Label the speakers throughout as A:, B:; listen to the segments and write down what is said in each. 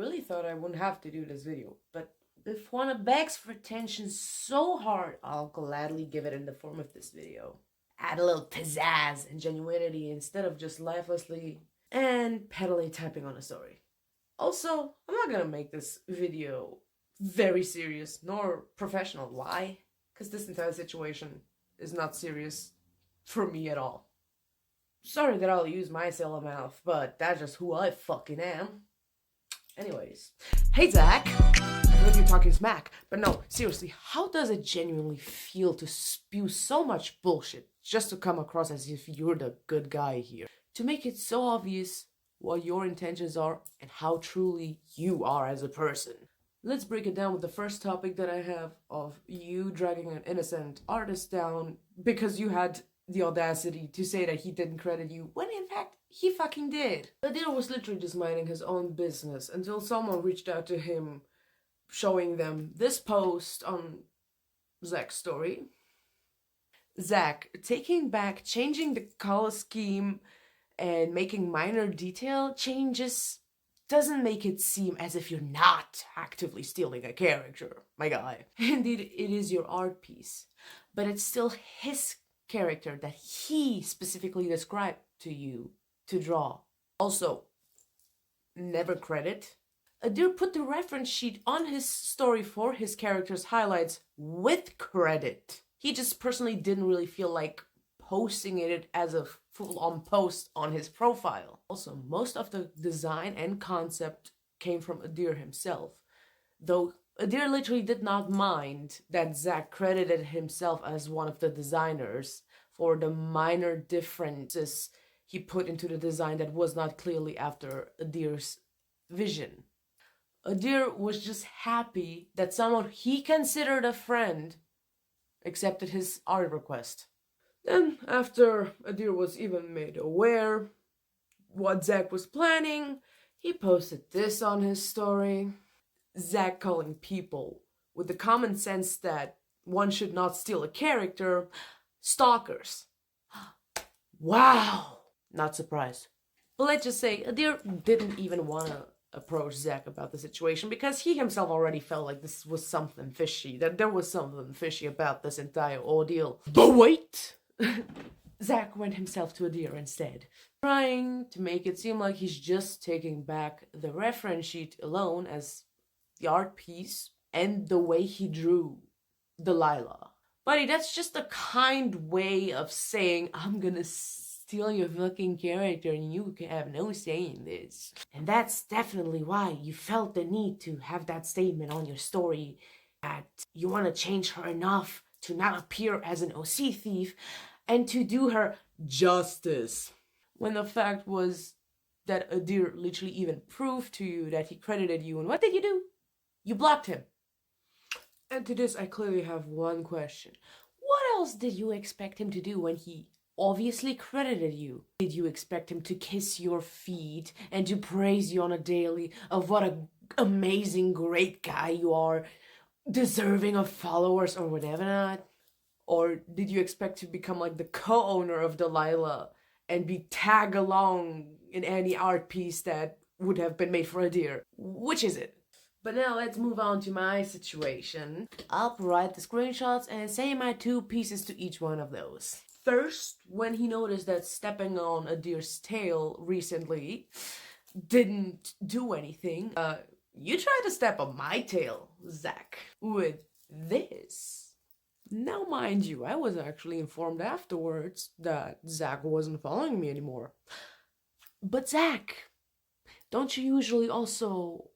A: really thought I wouldn't have to do this video, but if one begs for attention so hard, I'll gladly give it in the form of this video. Add a little pizzazz and genuinity instead of just lifelessly and pettily typing on a story. Also, I'm not gonna make this video very serious nor professional. Why? Because this entire situation is not serious for me at all. Sorry that I'll use my silly mouth, but that's just who I fucking am. Anyways, hey Zach, I heard you talking smack, but no, seriously, how does it genuinely feel to spew so much bullshit just to come across as if you're the good guy here? To make it so obvious what your intentions are and how truly you are as a person. Let's break it down with the first topic that I have of you dragging an innocent artist down because you had the audacity to say that he didn't credit you, when in fact, he fucking did. Adir was literally just minding his own business until someone reached out to him showing them this post on Zach's story. Zach, taking back, changing the color scheme and making minor detail changes doesn't make it seem as if you're not actively stealing a character, my guy. Indeed, it is your art piece, but it's still his character that he specifically described to you to draw. Also, never credit. Adir put the reference sheet on his story for his character's highlights with credit. He just personally didn't really feel like posting it as a full-on post on his profile. Also, most of the design and concept came from Adir himself, though Adir literally did not mind that Zach credited himself as one of the designers for the minor differences he put into the design that was not clearly after Adir's vision. Adir was just happy that someone he considered a friend accepted his art request. Then, after Adir was even made aware what Zach was planning, he posted this on his story. Zach calling people with the common sense that one should not steal a character stalkers. Wow! Not surprised. But let's just say Adir didn't even want to approach Zach about the situation because he himself already felt like this was something fishy, that there was something fishy about this entire ordeal. But wait! Zach went himself to Adir instead, trying to make it seem like he's just taking back the reference sheet alone as the art piece and the way he drew Delilah. Buddy, that's just a kind way of saying, I'm gonna steal your fucking character and you can have no say in this. And that's definitely why you felt the need to have that statement on your story that you want to change her enough to not appear as an OC thief and to do her justice. When the fact was that Adir literally even proved to you that he credited you, and what did you do? You blocked him. And to this, I clearly have one question. What else did you expect him to do when he obviously credited you? Did you expect him to kiss your feet and to praise you on a daily of what an amazing, great guy you are, deserving of followers or whatever not? Or did you expect to become like the co-owner of Delilah and be tag along in any art piece that would have been made for Adir? Which is it? But now let's move on to my situation. I'll provide the screenshots and say my 2 pieces to each one of those. First, when he noticed that stepping on Adir's tail recently didn't do anything, you tried to step on my tail, Zach, with this. Now, mind you, I was actually informed afterwards that Zach wasn't following me anymore. But Zach, don't you usually also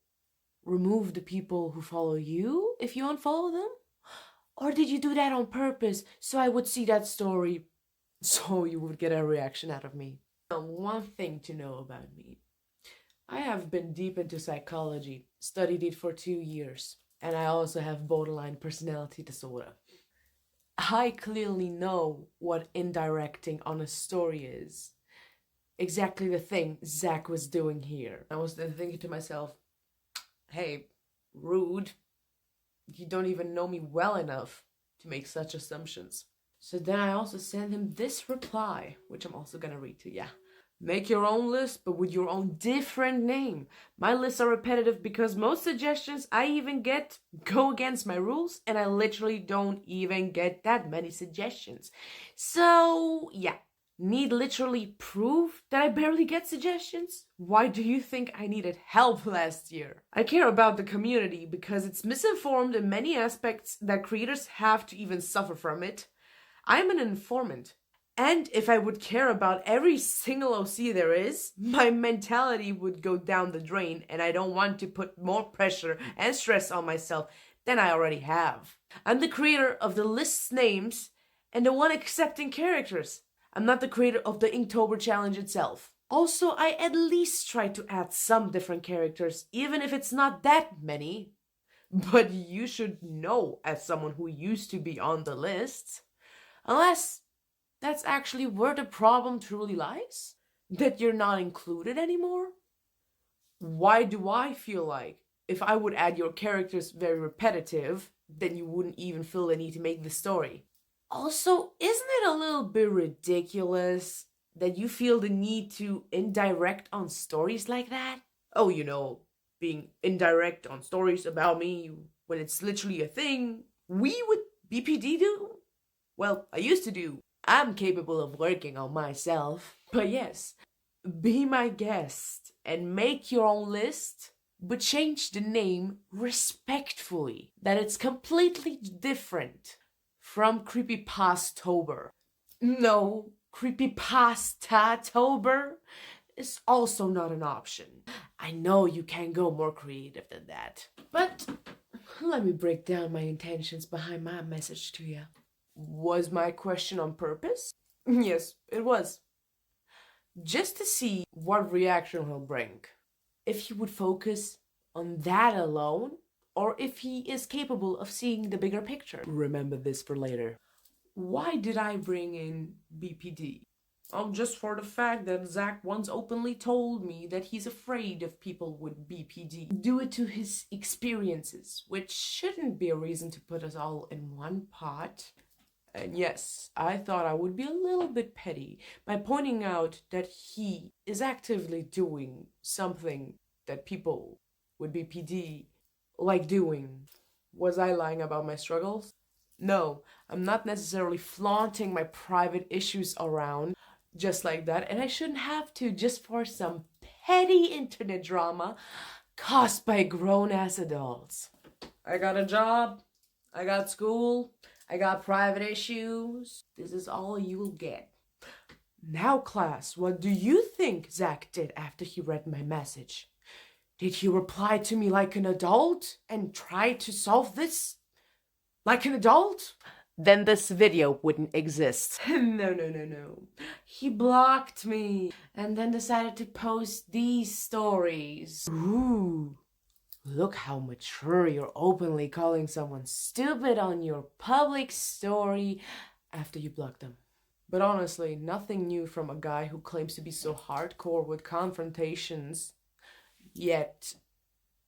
A: remove the people who follow you if you unfollow them? Or did you do that on purpose so I would see that story so you would get a reaction out of me? Now, one thing to know about me. I have been deep into psychology, studied it for 2 years, and I also have borderline personality disorder. I clearly know what indirecting on a story is. Exactly the thing Zach was doing here. I was then thinking to myself, hey, rude. You don't even know me well enough to make such assumptions. So then I also sent him this reply, which I'm also gonna read to you. Make your own list, but with your own different name. My lists are repetitive because most suggestions I even get go against my rules, and I literally don't even get that many suggestions. So, yeah. Need literally proof that I barely get suggestions? Why do you think I needed help last year? I care about the community because it's misinformed in many aspects that creators have to even suffer from it. I'm an informant. And if I would care about every single OC there is, my mentality would go down the drain, and I don't want to put more pressure and stress on myself than I already have. I'm the creator of the list's names and the one accepting characters. I'm not the creator of the Inktober challenge itself. Also, I at least try to add some different characters, even if it's not that many. But you should know, as someone who used to be on the list, unless that's actually where the problem truly lies, that you're not included anymore. Why do I feel like if I would add your characters very repetitive, then you wouldn't even feel the need to make the story? Also, isn't it a little bit ridiculous that you feel the need to indirect on stories like that? Oh, being indirect on stories about me when it's literally a thing we would BPD do? Well, I used to do. I'm capable of working on myself. But yes, be my guest and make your own list, but change the name respectfully, that it's completely different from creepypasta-tober. No, creepypasta-tober is also not an option. I know you can go more creative than that, but let me break down my intentions behind my message to you. Was my question on purpose? Yes, it was. Just to see what reaction he'll bring. If he would focus on that alone, or if he is capable of seeing the bigger picture. Remember this for later. Why did I bring in BPD? Just for the fact that Zach once openly told me that he's afraid of people with BPD due to his experiences, which shouldn't be a reason to put us all in one pot. And yes, I thought I would be a little bit petty by pointing out that he is actively doing something that people with BPD like doing. Was I lying about my struggles? No, I'm not necessarily flaunting my private issues around just like that, and I shouldn't have to just for some petty internet drama caused by grown-ass adults. I got a job, I got school, I got private issues. This is all you'll get. Now, class, what do you think Zach did after he read my message? Did he reply to me like an adult and try to solve this like an adult? Then this video wouldn't exist. No. He blocked me and then decided to post these stories. Ooh. Look how mature you're openly calling someone stupid on your public story after you block them. But honestly, nothing new from a guy who claims to be so hardcore with confrontations, yet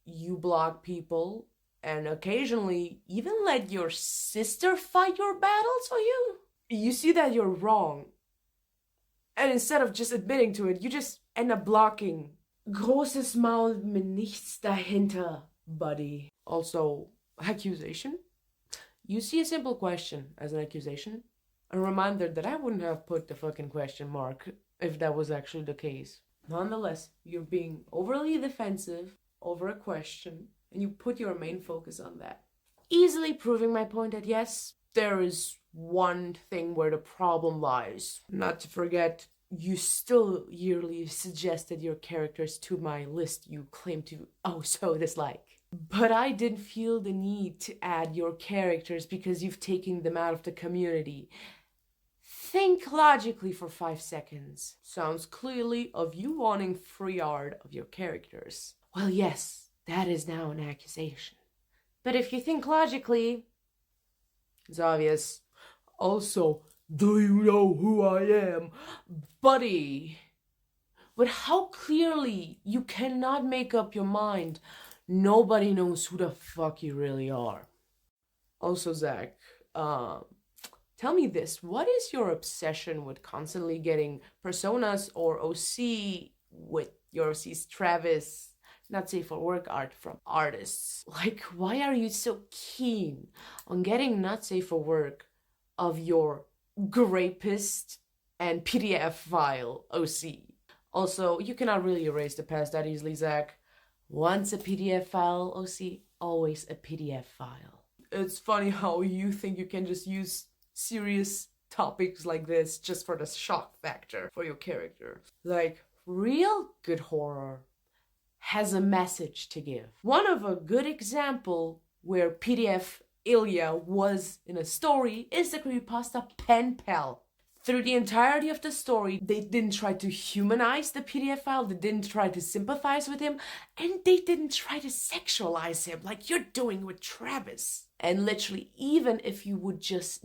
A: you block people and occasionally even let your sister fight your battles for you. You see that you're wrong. And instead of just admitting to it, you just end up blocking. Großes Maul mit nichts dahinter, buddy. Also, accusation? You see a simple question as an accusation? A reminder that I wouldn't have put the fucking question mark if that was actually the case. Nonetheless, you're being overly defensive over a question, and you put your main focus on that. Easily proving my point that yes, there is one thing where the problem lies. Not to forget, you still yearly suggested your characters to my list you claim to so dislike. But I didn't feel the need to add your characters because you've taken them out of the community. Think logically for 5 seconds. Sounds clearly of you wanting free art of your characters. Well, yes, that is now an accusation. But if you think logically, it's obvious. Also, do you know who I am? Buddy. But how clearly you cannot make up your mind. Nobody knows who the fuck you really are. Also, Zach, Tell me this, what is your obsession with constantly getting personas or OC with your OC's Travis, not safe for work art from artists? Like, why are you so keen on getting not safe for work of your grapist and PDF file OC? Also, you cannot really erase the past that easily, Zach. Once a PDF file OC, always a PDF file. It's funny how you think you can just use serious topics like this just for the shock factor for your character. Like, real good horror has a message to give. One of a good example where PDF Ilya was in a story is the creepypasta Pen Pal. Through the entirety of the story, they didn't try to humanize the PDF file, they didn't try to sympathize with him, and they didn't try to sexualize him like you're doing with Travis. And literally, even if you would just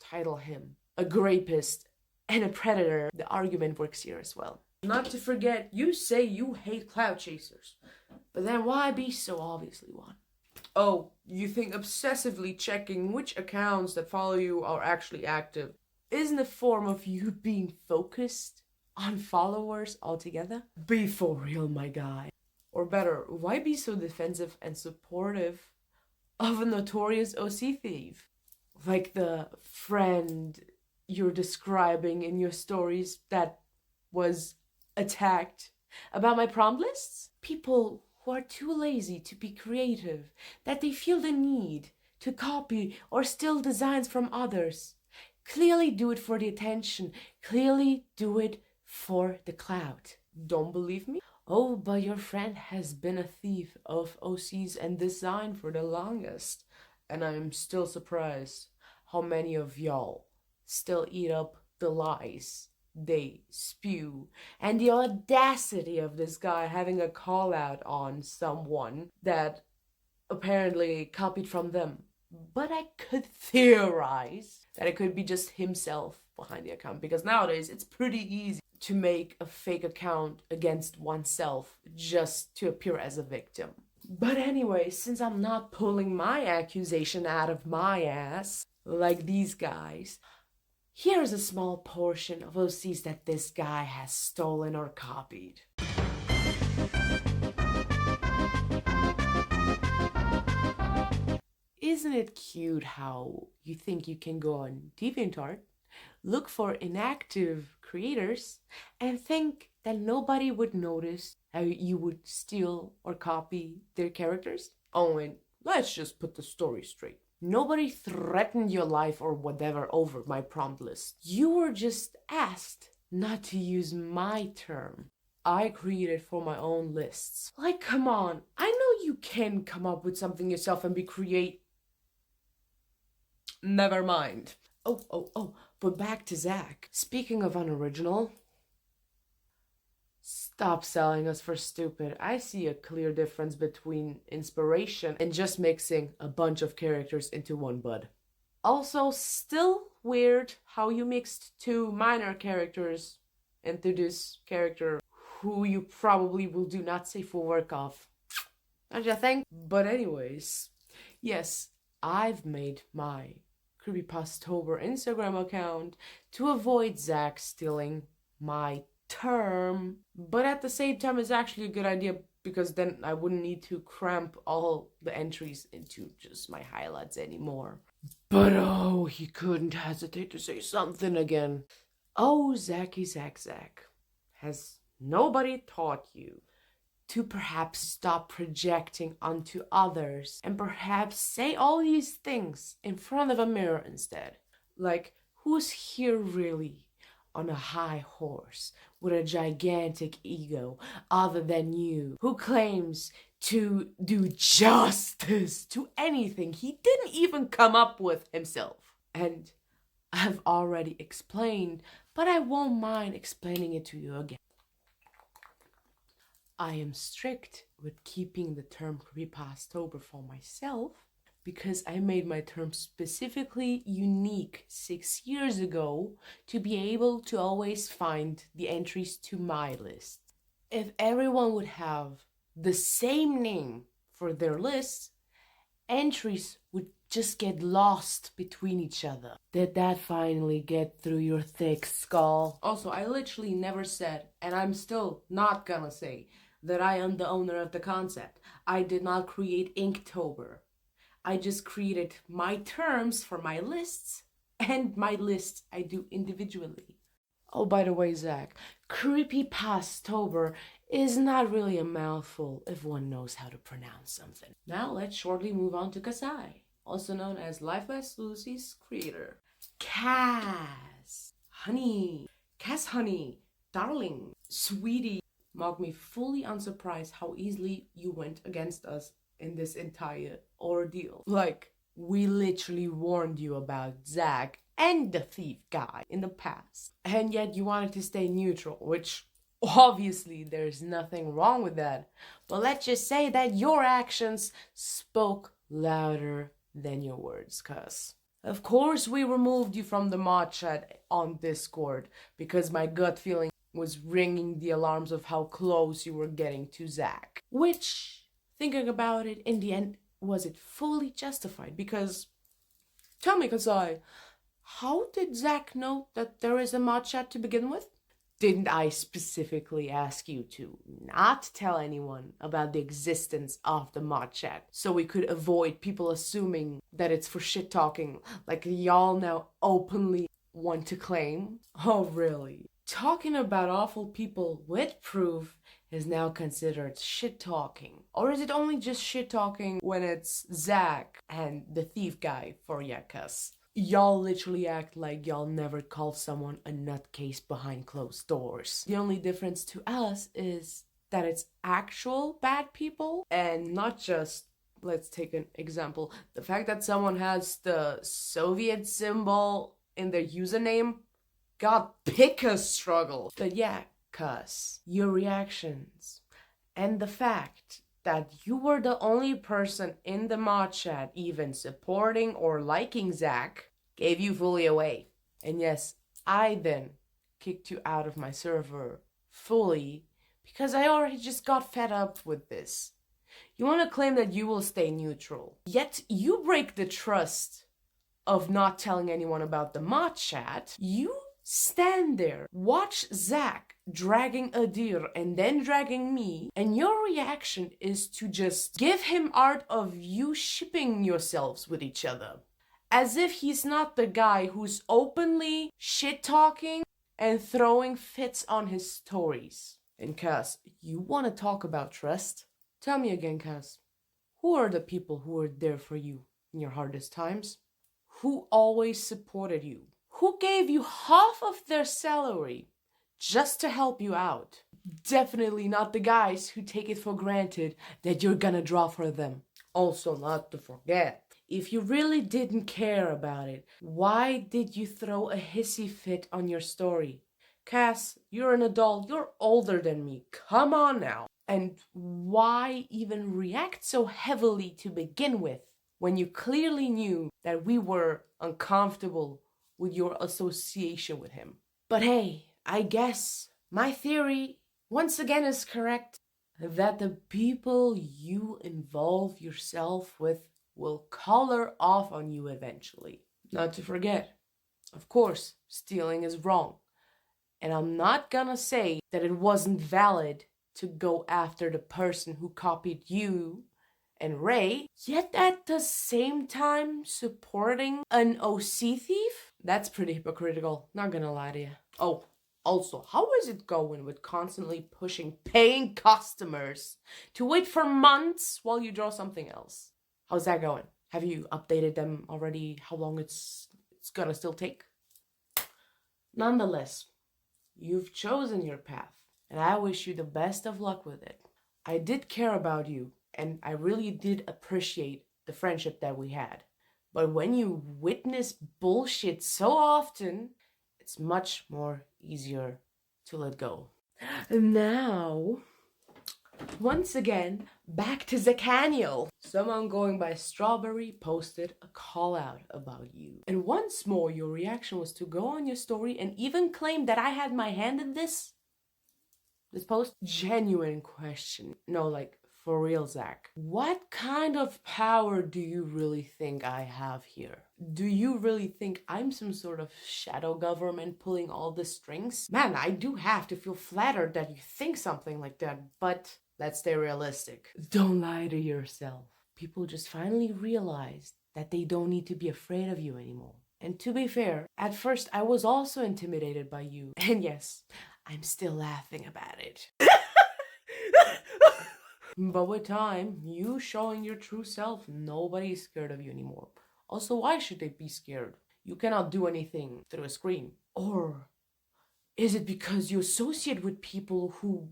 A: title him a rapist and a predator, the argument works here as well. Not to forget, you say you hate cloud chasers, but then why be so obviously one? Oh, you think obsessively checking which accounts that follow you are actually active isn't a form of you being focused on followers altogether? Be for real, my guy. Or better, why be so defensive and supportive of a notorious OC thief? Like the friend you're describing in your stories that was attacked about my prompt lists? People who are too lazy to be creative, that they feel the need to copy or steal designs from others. Clearly do it for the attention. Clearly do it for the clout. Don't believe me? Oh, but your friend has been a thief of OCs and design for the longest. And I'm still surprised how many of y'all still eat up the lies they spew. And the audacity of this guy having a call out on someone that apparently copied from them. But I could theorize that it could be just himself behind the account, because nowadays it's pretty easy to make a fake account against oneself just to appear as a victim. But anyway, since I'm not pulling my accusation out of my ass like these guys, here's a small portion of OCs that this guy has stolen or copied. Isn't it cute how you think you can go on DeviantArt, look for inactive creators, and think that nobody would notice how you would steal or copy their characters? Oh, and let's just put the story straight. Nobody threatened your life or whatever over my prompt list. You were just asked not to use my term I created for my own lists. Like, come on. I know you can come up with something yourself and be creative. Never mind. Oh, but back to Zach. Speaking of unoriginal, stop selling us for stupid. I see a clear difference between inspiration and just mixing a bunch of characters into one bud. Also, still weird how you mixed two minor characters into this character who you probably will do not safe for work of. Don't you think? But anyways, yes, I've made my creepypastober Instagram account to avoid Zach stealing my term, but at the same time it's actually a good idea because then I wouldn't need to cramp all the entries into just my highlights anymore. But oh, he couldn't hesitate to say something again. Oh, Zach, has nobody taught you to perhaps stop projecting onto others and perhaps say all these things in front of a mirror instead? Like, who's here really on a high horse with a gigantic ego other than you, who claims to do justice to anything he didn't even come up with himself? And I've already explained, but I won't mind explaining it to you again. I am strict with keeping the term creepypastober for myself because I made my term specifically unique 6 years ago to be able to always find the entries to my list. If everyone would have the same name for their lists, entries would just get lost between each other. Did that finally get through your thick skull? Also, I literally never said, and I'm still not gonna say, that I am the owner of the concept. I did not create Inktober. I just created my terms for my lists, and my lists I do individually. Oh, by the way, Zach, creepypasta is not really a mouthful if one knows how to pronounce something. Now let's shortly move on to Kasai, also known as Life by Lucy's creator. Cass, honey, darling, sweetie. Mark me fully unsurprised how easily you went against us in this entire ordeal. Like, we literally warned you about Zach and the thief guy in the past. And yet you wanted to stay neutral, which obviously there's nothing wrong with that. But let's just say that your actions spoke louder than your words, cuz. Of course we removed you from the mod chat on Discord because my gut feeling was ringing the alarms of how close you were getting to Zach. Which, thinking about it, in the end, was it fully justified? Because, tell me, Kasai, how did Zach know that there is a mod chat to begin with? Didn't I specifically ask you to not tell anyone about the existence of the mod chat so we could avoid people assuming that it's for shit talking like y'all now openly want to claim? Oh, really? Talking about awful people with proof is now considered shit talking? Or is it only just shit talking when it's Zach and the thief guy for Yakas? Y'all literally act like y'all never call someone a nutcase behind closed doors. The only difference to us is that it's actual bad people and not just, let's take an example, the fact that someone has the Soviet symbol in their username. God, pick a struggle. But yeah, cuz, your reactions and the fact that you were the only person in the mod chat even supporting or liking Zach gave you fully away. And yes, I then kicked you out of my server fully because I already just got fed up with this. You want to claim that you will stay neutral, yet you break the trust of not telling anyone about the mod chat. You stand there, watch Zach dragging a deer and then dragging me, and your reaction is to just give him art of you shipping yourselves with each other. As if he's not the guy who's openly shit-talking and throwing fits on his stories. And Cass, you want to talk about trust? Tell me again, Cass, who are the people who were there for you in your hardest times? Who always supported you? Who gave you half of their salary just to help you out? Definitely not the guys who take it for granted that you're gonna draw for them. Also, not to forget, if you really didn't care about it, why did you throw a hissy fit on your story? Cass, you're an adult, you're older than me, come on now. And why even react so heavily to begin with when you clearly knew that we were uncomfortable with your association with him? But hey, I guess my theory once again is correct, that the people you involve yourself with will color off on you eventually. Not to forget, of course, stealing is wrong. And I'm not gonna say that it wasn't valid to go after the person who copied you and Ray, yet at the same time supporting an OC thief? That's pretty hypocritical, not gonna lie to you. Oh, also, how is it going with constantly pushing paying customers to wait for months while you draw something else? How's that going? Have you updated them already? How long it's gonna still take? Nonetheless, you've chosen your path, and I wish you the best of luck with it. I did care about you, and I really did appreciate the friendship that we had. But when you witness bullshit so often, it's much more easier to let go. Now, once again, back to Zakaniel. Someone going by Strawberry posted a call out about you. And once more, your reaction was to go on your story and even claim that I had my hand in this post. Genuine question. No, like, For real, Zach, what kind of power do you really think I have here? Do you really think I'm some sort of shadow government pulling all the strings? Man, I do have to feel flattered that you think something like that, but let's stay realistic. Don't lie to yourself. People just finally realized that they don't need to be afraid of you anymore. And to be fair, at first I was also intimidated by you. And yes, I'm still laughing about it. But with time, you showing your true self, nobody's scared of you anymore. Also, why should they be scared? You cannot do anything through a screen. Or is it because you associate with people who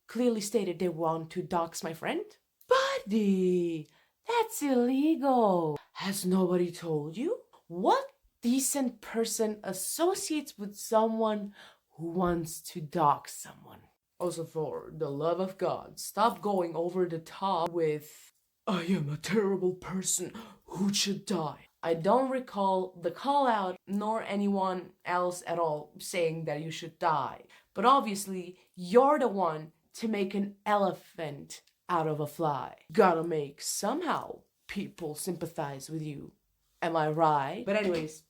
A: clearly stated they want to dox my friend? Buddy, that's illegal. Has nobody told you? What decent person associates with someone who wants to dox someone? Also, for the love of God, stop going over the top with, I am a terrible person who should die. I don't recall the call out nor anyone else at all saying that you should die. But obviously, you're the one to make an elephant out of a fly. Gotta make somehow people sympathize with you. Am I right? But anyways,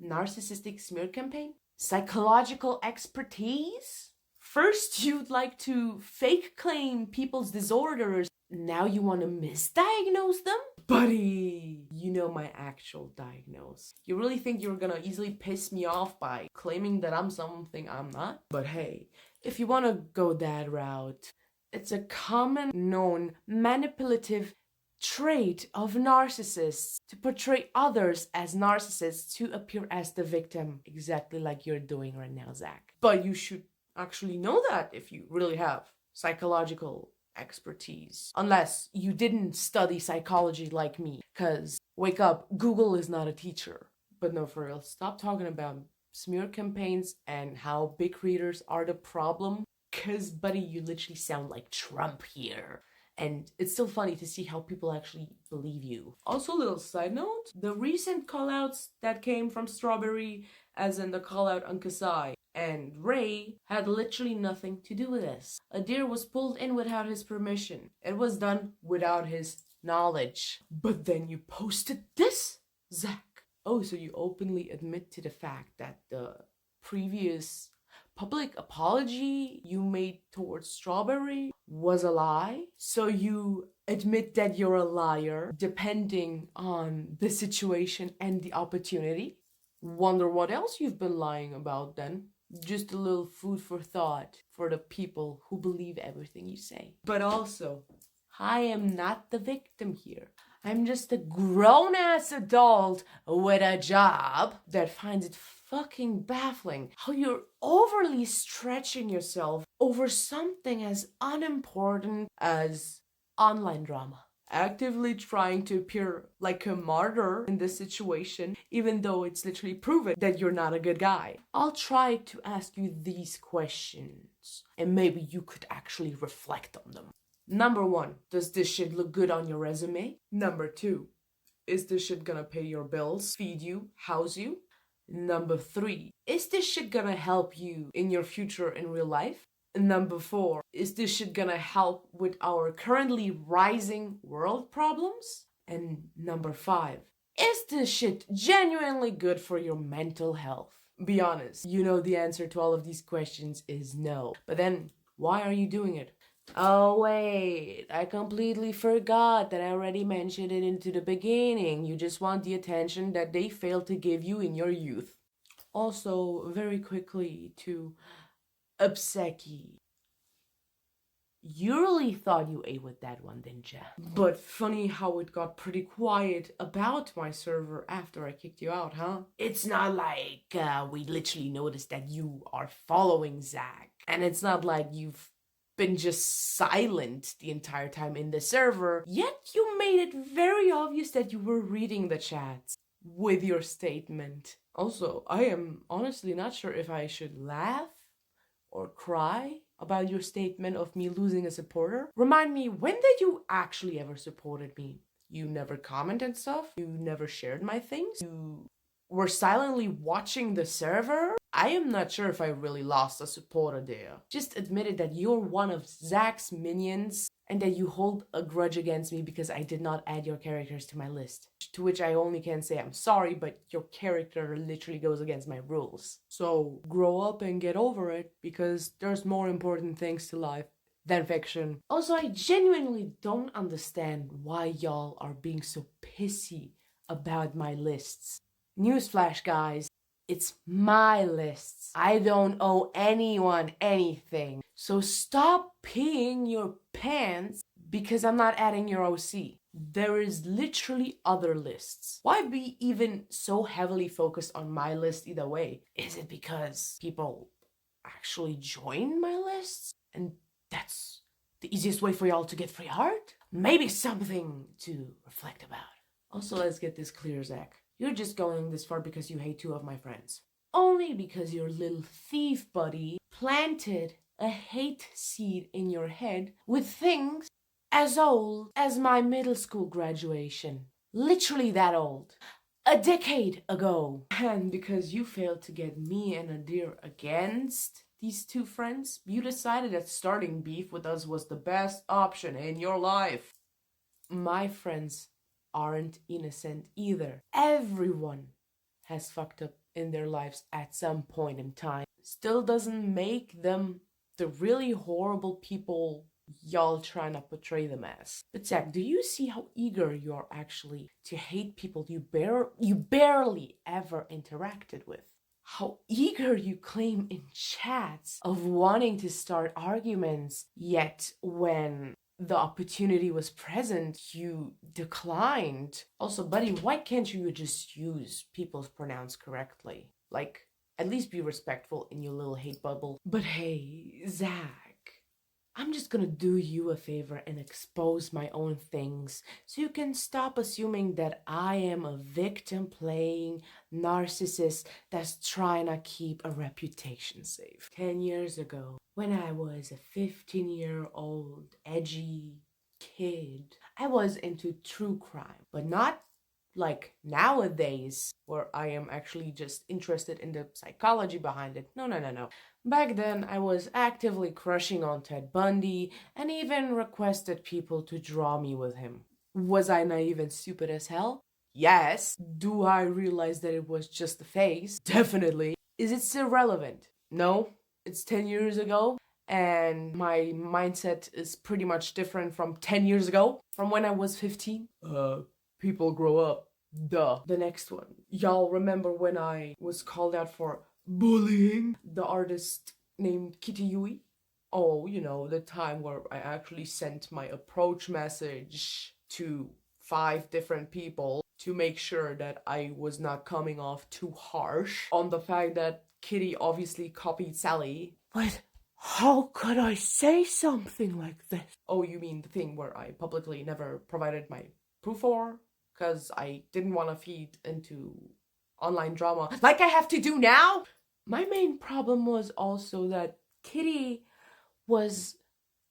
A: narcissistic smear campaign? Psychological expertise? First, you'd like to fake claim people's disorders. Now you want to misdiagnose them? Buddy, you know my actual diagnosis. You really think you're gonna easily piss me off by claiming that I'm something I'm not? But hey, if you want to go that route, it's a common known manipulative trait of narcissists to portray others as narcissists to appear as the victim, exactly like you're doing right now, Zach. But you should actually know that if you really have psychological expertise. Unless you didn't study psychology like me. Cause, wake up, Google is not a teacher. But no, for real, stop talking about smear campaigns and how big readers are the problem. Cause, buddy, you literally sound like Trump here. And it's still funny to see how people actually believe you. Also, a little side note, the recent callouts that came from Strawberry, as in the callout on Kasai and Ray, had literally nothing to do with this. A deer was pulled in without his permission. It was done without his knowledge. But then you posted this, Zach. Oh, so you openly admit to the fact that the previous public apology you made towards Strawberry was a lie? So you admit that you're a liar, depending on the situation and the opportunity? Wonder what else you've been lying about then? Just a little food for thought for the people who believe everything you say. But also, I am not the victim here. I'm just a grown-ass adult with a job that finds it fucking baffling how you're overly stretching yourself over something as unimportant as online drama. Actively trying to appear like a martyr in this situation, even though it's literally proven that you're not a good guy. I'll try to ask you these questions, and maybe you could actually reflect on them. Number 1, does this shit look good on your resume? Number 2, is this shit gonna pay your bills, feed you, house you? Number 3, is this shit gonna help you in your future in real life? Number 4, is this shit gonna help with our currently rising world problems? And number 5, is this shit genuinely good for your mental health? Be honest, you know the answer to all of these questions is no. But then, why are you doing it? Oh wait, I completely forgot that I already mentioned it into the beginning. You just want the attention that they failed to give you in your youth. Also, very quickly to Upseki. You really thought you ate with that one, didn't ya? But funny how it got pretty quiet about my server after I kicked you out, huh? It's not like we literally noticed that you are following Zach. And it's not like you've been just silent the entire time in the server. Yet you made it very obvious that you were reading the chats with your statement. Also, I am honestly not sure if I should laugh or cry about your statement of me losing a supporter. Remind me, when did you actually ever supported me? You never commented stuff? You never shared my things? You were silently watching the server? I am not sure if I really lost a supporter there. Just admitted that you're one of Zach's minions and that you hold a grudge against me because I did not add your characters to my list. To which I only can say I'm sorry, but your character literally goes against my rules. So grow up and get over it, because there's more important things to life than fiction. Also, I genuinely don't understand why y'all are being so pissy about my lists. Newsflash, guys, it's my lists. I don't owe anyone anything. So stop peeing your pants because I'm not adding your OC. There is literally other lists. Why be even so heavily focused on my list either way? Is it because people actually join my lists? And that's the easiest way for y'all to get free art? Maybe something to reflect about. Also, let's get this clear, Zach. You're just going this far because you hate two of my friends. Only because your little thief buddy planted a hate seed in your head with things as old as my middle school graduation. Literally that old. A decade ago. And because you failed to get me and Adir against these two friends, you decided that starting beef with us was the best option in your life. My friends aren't innocent either. Everyone has fucked up in their lives at some point in time. Still doesn't make them the really horrible people y'all trying to portray them as. But Zach, do you see how eager you are actually to hate people you barely ever interacted with? How eager you claim in chats of wanting to start arguments, yet when the opportunity was present, you declined. Also, buddy, why can't you just use people's pronouns correctly? Like, at least be respectful in your little hate bubble. But hey, Zach, I'm just gonna do you a favor and expose my own things so you can stop assuming that I am a victim-playing narcissist that's trying to keep a reputation safe. 10 years ago, when I was a 15-year-old edgy kid, I was into true crime, but not like nowadays, where I am actually just interested in the psychology behind it. No. Back then, I was actively crushing on Ted Bundy and even requested people to draw me with him. Was I naive and stupid as hell? Yes. Do I realize that it was just a phase? Definitely. Is it still relevant? No. It's 10 years ago, and my mindset is pretty much different from 10 years ago, from when I was 15. People grow up. Duh. The next one. Y'all remember when I was called out for bullying the artist named Kitty Yui? Oh, you know, the time where I actually sent my approach message to 5 different people to make sure that I was not coming off too harsh on the fact that Kitty obviously copied Sally. But how could I say something like this? Oh, you mean the thing where I publicly never provided my proof for? Because I didn't want to feed into online drama like I have to do now? My main problem was also that Kitty was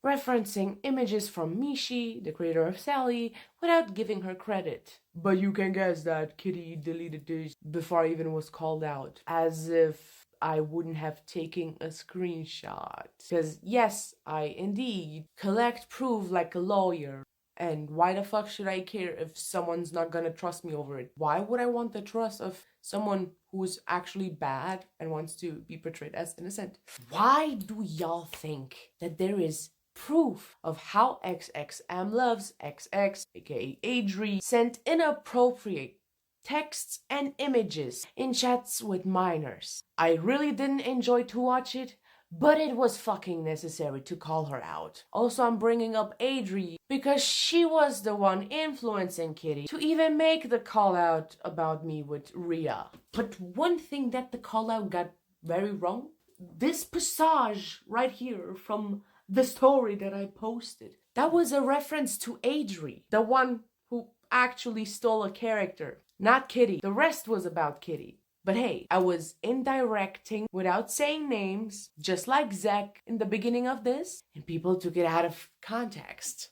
A: referencing images from Mishi, the creator of Sally, without giving her credit. But you can guess that Kitty deleted this before I even was called out, as if I wouldn't have taken a screenshot. Because yes, I indeed collect proof like a lawyer. And why the fuck should I care if someone's not gonna trust me over it? Why would I want the trust of someone who's actually bad and wants to be portrayed as innocent? Why do y'all think that there is proof of how XXM loves XX, aka Adri, sent inappropriate texts and images in chats with minors? I really didn't enjoy to watch it, but it was fucking necessary to call her out. Also, I'm bringing up Adri because she was the one influencing Kitty to even make the call out about me with Rhea. But one thing that the call out got very wrong, this passage right here from the story that I posted, that was a reference to Adri, the one who actually stole a character, not Kitty. The rest was about Kitty. But hey, I was indirecting without saying names, just like Zach in the beginning of this, and people took it out of context.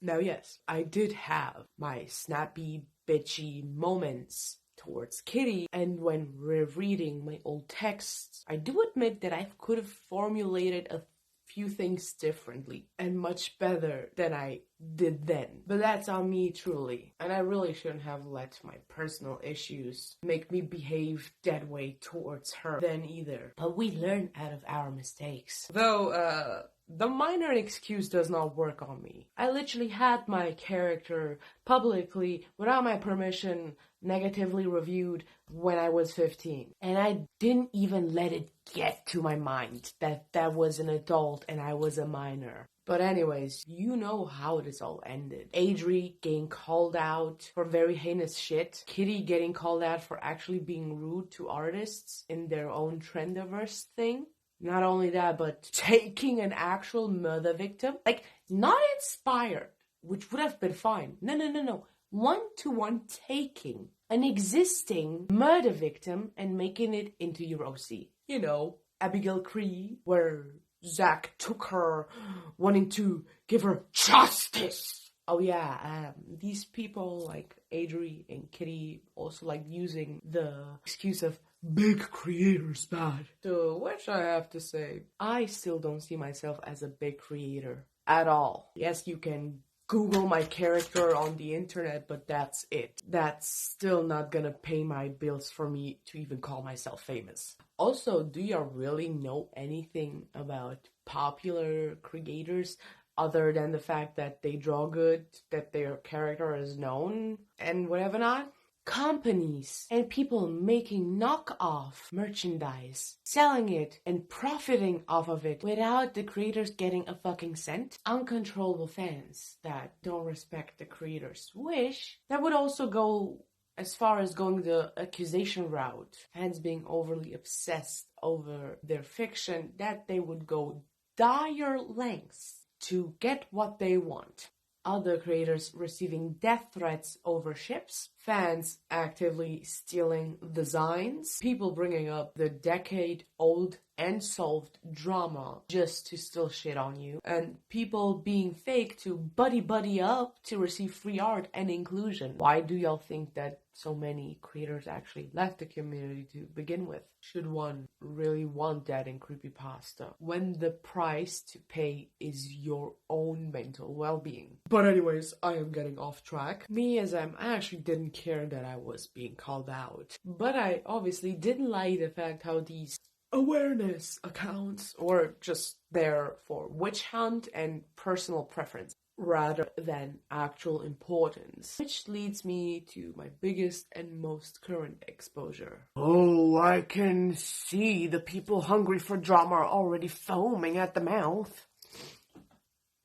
A: Now yes, I did have my snappy, bitchy moments towards Kitty, and when rereading my old texts, I do admit that I could have formulated a few things differently and much better than I did then. But that's on me truly, and I really shouldn't have let my personal issues make me behave that way towards her then either. But we learn out of our mistakes. Though, the minor excuse does not work on me. I literally had my character publicly, without my permission, negatively reviewed when I was 15. And I didn't even let it get to my mind that was an adult and I was a minor. But anyways, you know how this all ended. Adri getting called out for very heinous shit. Kitty getting called out for actually being rude to artists in their own Trendiverse thing. Not only that, but taking an actual murder victim. Like, not inspired, which would have been fine. No. One-to-one taking an existing murder victim and making it into your OC. You know, Abigail Cree, where Zach took her, wanting to give her justice. Oh yeah, these people like Adri and Kitty also like using the excuse of big creators bad. To which I have to say, I still don't see myself as a big creator at all. Yes, you can Google my character on the internet, but that's it. That's still not gonna pay my bills for me to even call myself famous. Also, do you really know anything about popular creators other than the fact that they draw good, that their character is known, and whatever not? Companies and people making knockoff merchandise, selling it and profiting off of it without the creators getting a fucking cent. Uncontrollable fans that don't respect the creator's wish. That would also go as far as going the accusation route. Fans being overly obsessed over their fiction that they would go dire lengths to get what they want. Other creators receiving death threats over ships, fans actively stealing designs, people bringing up the decade-old unsolved drama just to still shit on you, and people being fake to buddy up to receive free art and inclusion. Why do y'all think that so many creators actually left the community to begin with? Should one really want that in creepypasta when the price to pay is your own mental well-being? But anyways, I am getting off track. Me as I actually didn't care that I was being called out, but I obviously didn't like the fact how these awareness accounts were just there for witch hunt and personal preference rather than actual importance. Which leads me to my biggest and most current exposure. Oh, I can see the people hungry for drama are already foaming at the mouth.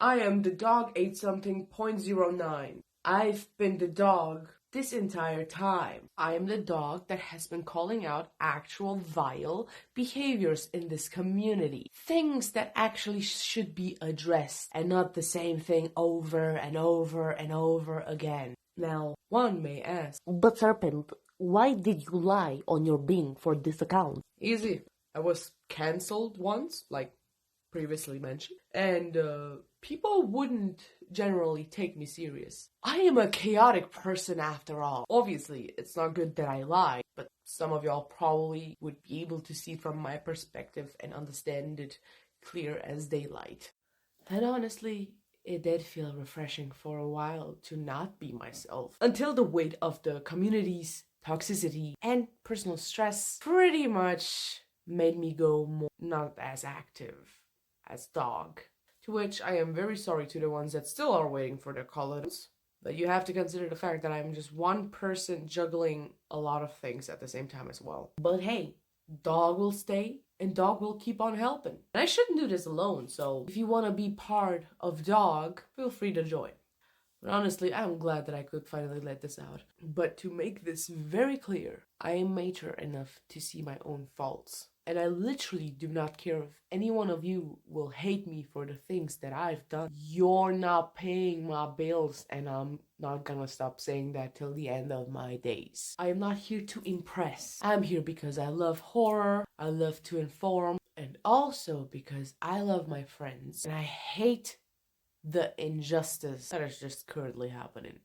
A: I am the dog ate something 0.09. I've been the dog this entire time. I am the dog that has been calling out actual vile behaviors in this community. Things that actually should be addressed and not the same thing over and over and over again. Now, one may ask,
B: but Serpent, why did you lie on your Bing for this account?
A: Easy. I was cancelled once, like previously mentioned, and people wouldn't generally take me serious. I am a chaotic person after all. Obviously, it's not good that I lie, but some of y'all probably would be able to see from my perspective and understand it clear as daylight. And honestly, it did feel refreshing for a while to not be myself, until the weight of the community's toxicity and personal stress pretty much made me go more not as active as dog. To which I am very sorry to the ones that still are waiting for their callouts. But you have to consider the fact that I'm just one person juggling a lot of things at the same time as well. But hey, dog will stay and dog will keep on helping. And I shouldn't do this alone, so if you want to be part of dog, feel free to join. But honestly, I'm glad that I could finally let this out. But to make this very clear, I am mature enough to see my own faults. And I literally do not care if any one of you will hate me for the things that I've done. You're not paying my bills, and I'm not gonna stop saying that till the end of my days. I am not here to impress. I'm here because I love horror, I love to inform, and also because I love my friends. And I hate the injustice that is just currently happening.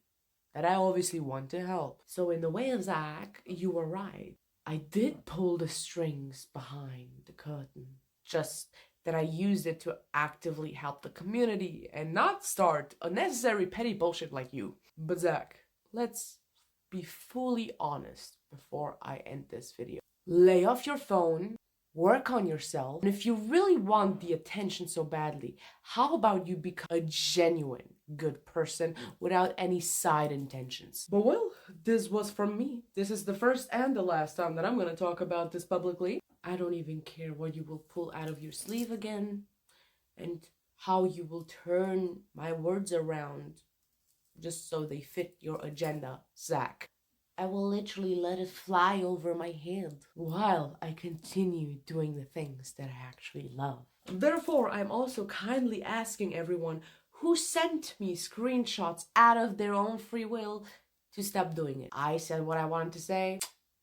A: that I obviously want to help. So in the way of Zach, you were right. I did pull the strings behind the curtain. Just that I used it to actively help the community and not start unnecessary petty bullshit like you. But Zach, let's be fully honest before I end this video. Lay off your phone, work on yourself, and if you really want the attention so badly, how about you become a genuine good person without any side intentions? But well, this was from me. This is the first and the last time that I'm gonna talk about this publicly. I don't even care what you will pull out of your sleeve again and how you will turn my words around just so they fit your agenda, Zach. I will literally let it fly over my head while I continue doing the things that I actually love. Therefore, I'm also kindly asking everyone who sent me screenshots out of their own free will to stop doing it. I said what I wanted to say.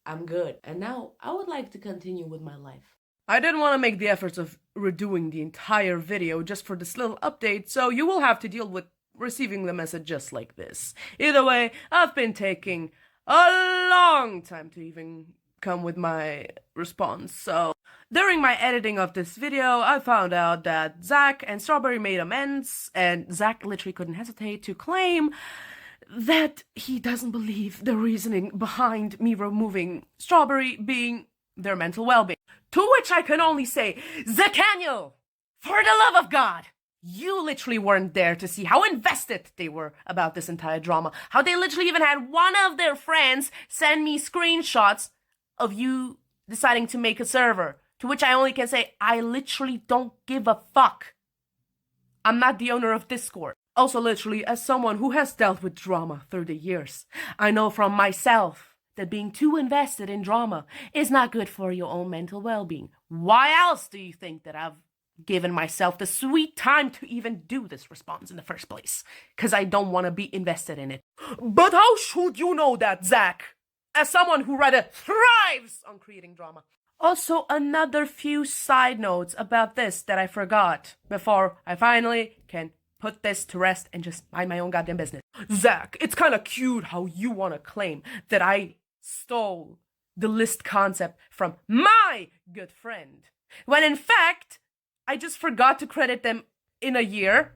A: I'm good. And now I would like to continue with my life. I didn't want to make the efforts of redoing the entire video just for this little update, so you will have to deal with receiving the message just like this. Either way, I've been taking a long time to even come with my response, so during my editing of this video, I found out that Zach and Strawberry made amends, and Zach literally couldn't hesitate to claim that he doesn't believe the reasoning behind me removing Strawberry being their mental well-being. To which I can only say, Zacaniel, for the love of God, you literally weren't there to see how invested they were about this entire drama. How they literally even had one of their friends send me screenshots of you deciding to make a server. To which I only can say, I literally don't give a fuck. I'm not the owner of Discord. Also, literally, as someone who has dealt with drama through the years, I know from myself that being too invested in drama is not good for your own mental well-being. Why else do you think that I've given myself the sweet time to even do this response in the first place? Because I don't want to be invested in it. But how should you know that, Zach? As someone who rather thrives on creating drama. Also, another few side notes about this that I forgot before I finally can put this to rest and just mind my own goddamn business. Zach, it's kind of cute how you want to claim that I stole the list concept from my good friend, when in fact, I just forgot to credit them in a year.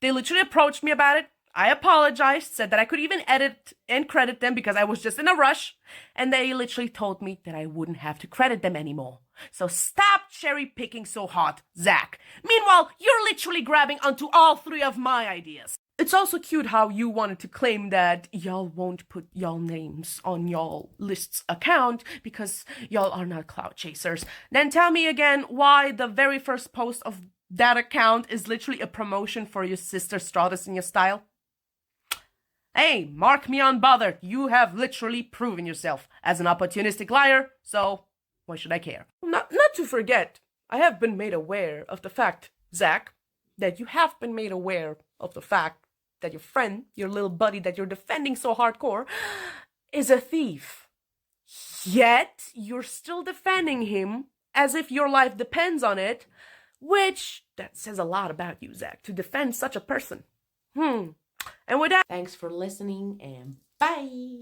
A: They literally approached me about it. I apologized, said that I could even edit and credit them because I was just in a rush, and they literally told me that I wouldn't have to credit them anymore. So stop cherry picking so hard, Zach. Meanwhile, you're literally grabbing onto all three of my ideas. It's also cute how you wanted to claim that y'all won't put y'all names on y'all list's account because y'all are not clout chasers. Then tell me again why the very first post of that account is literally a promotion for your sister Stratus in your style. Hey, mark me unbothered. You have literally proven yourself as an opportunistic liar, so why should I care? Not to forget, I have been made aware of the fact, Zach, that you have been made aware of the fact that your friend, your little buddy that you're defending so hardcore, is a thief. Yet, you're still defending him as if your life depends on it, which, that says a lot about you, Zach, to defend such a person. And with that, thanks for listening and bye!